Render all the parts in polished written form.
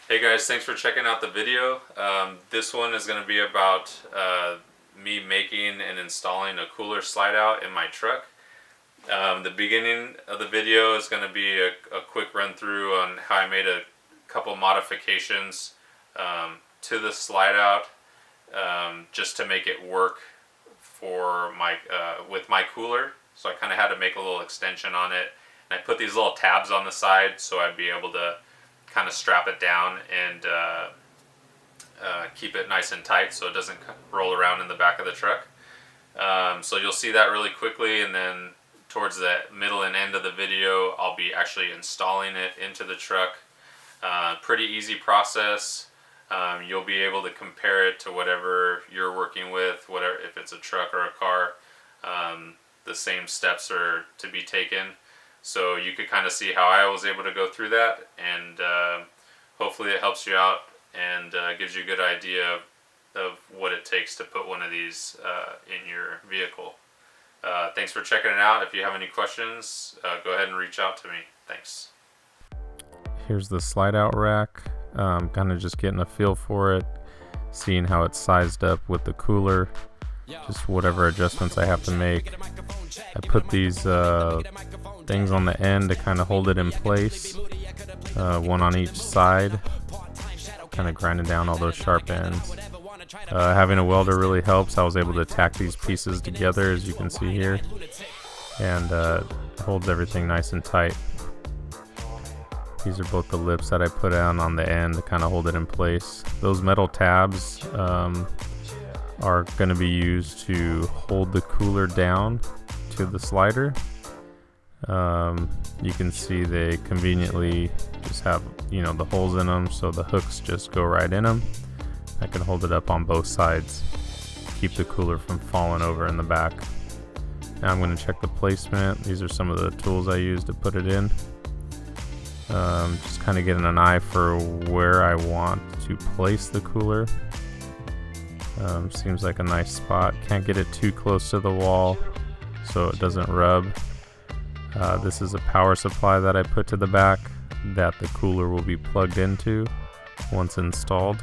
Hey guys, thanks for checking out the video. This one is going to be about me making and installing a cooler slide out in my truck. The beginning of the video is going to be a quick run through on how I made a couple modifications to the slide out just to make it work for my with my cooler. So I kind of had to make a little extension on it, and I put these little tabs on the side so I'd be able to kind of strap it down and keep it nice and tight so it doesn't roll around in the back of the truck. So you'll see that really quickly, and then towards the middle and end of the video I'll be actually installing it into the truck. Pretty easy process. You'll be able to compare it to whatever you're working with, whatever, if it's a truck or a car. The same steps are to be taken. So you could kind of see how I was able to go through that, and hopefully it helps you out and gives you a good idea of what it takes to put one of these in your vehicle. Thanks for checking it out. If you have any questions, go ahead and reach out to me. Thanks. Here's the slide out rack. Kind of just getting a feel for it, seeing how it's sized up with the cooler, just whatever adjustments I have to make. I put these things on the end to kind of hold it in place, one on each side, kind of grinding down all those sharp ends. Having a welder really helps. I was able to tack these pieces together, as you can see here, and holds everything nice and tight. These are both the lips that I put on the end to kind of hold it in place. Those metal tabs are going to be used to hold the cooler down to the slider. You can see they conveniently just have, the holes in them, so the hooks just go right in them. I can hold it up on both sides, keep the cooler from falling over in the back. Now I'm going to check the placement. These are some of the tools I use to put it in. Just kind of getting an eye for where I want to place the cooler. Seems like a nice spot. Can't get it too close to the wall so it doesn't rub. This is a power supply that I put to the back that the cooler will be plugged into once installed.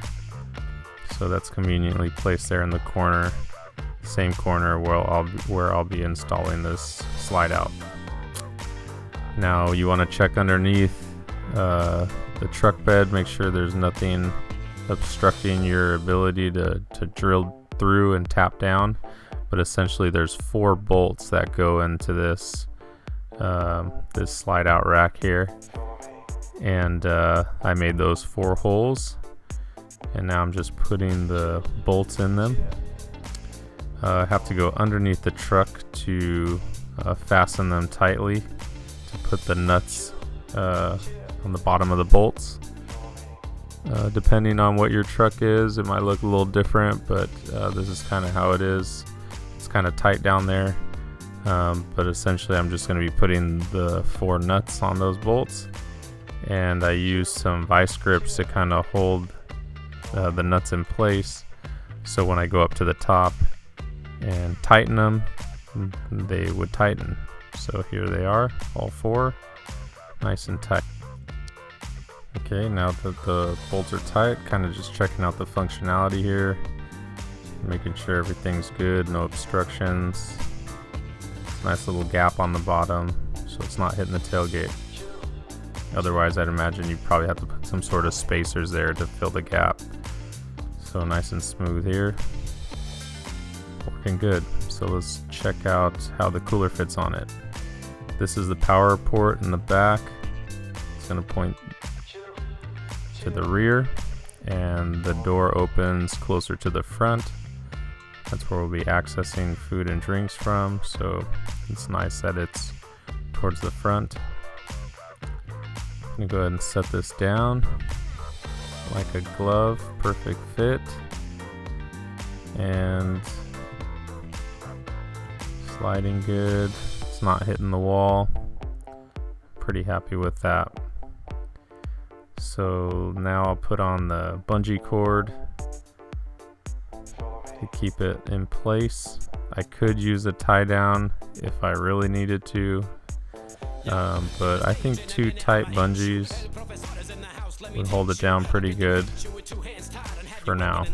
So that's conveniently placed there in the corner, same corner where I'll be installing this slide out. Now you want to check underneath the truck bed, make sure there's nothing obstructing your ability to drill through and tap down. But essentially there's 4 bolts that go into this this slide out rack here, and I made those 4 holes, and now I'm just putting the bolts in them. I have to go underneath the truck to fasten them tightly, to put the nuts on the bottom of the bolts. Depending on what your truck is, it might look a little different, but this is kind of how it is. It's kind of tight down there, but essentially I'm just going to be putting the 4 nuts on those bolts, and I use some vice grips to kind of hold the nuts in place, so when I go up to the top and tighten them, they would tighten. So here they are, all 4, nice and tight. Okay, now that the bolts are tight, kind of just checking out the functionality here, making sure everything's good, no obstructions. Nice little gap on the bottom so it's not hitting the tailgate. Otherwise I'd imagine you probably have to put some sort of spacers there to fill the gap. So nice and smooth here, working good. So let's check out how the cooler fits on it. This is the power port in the back. It's going to point to the rear, and the door opens closer to the front. That's where we'll be accessing food and drinks from, so it's nice that it's towards the front. I'm gonna go ahead and set this down like a glove, perfect fit, and sliding good. It's not hitting the wall. Pretty happy with that. So now I'll put on the bungee cord to keep it in place. I could use a tie down if I really needed to, but I think 2 tight bungees would hold it down pretty good for now.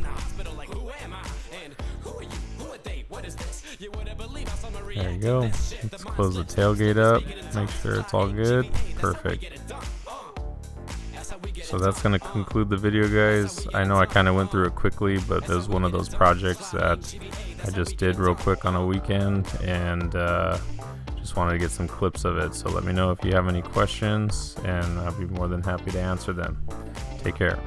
There you go. Let's close the tailgate up, make sure it's all good. Perfect. So that's going to conclude the video, guys. I know I kind of went through it quickly, but there's one of those projects that I just did real quick on a weekend, and just wanted to get some clips of it. So let me know if you have any questions, and I'll be more than happy to answer them. Take care.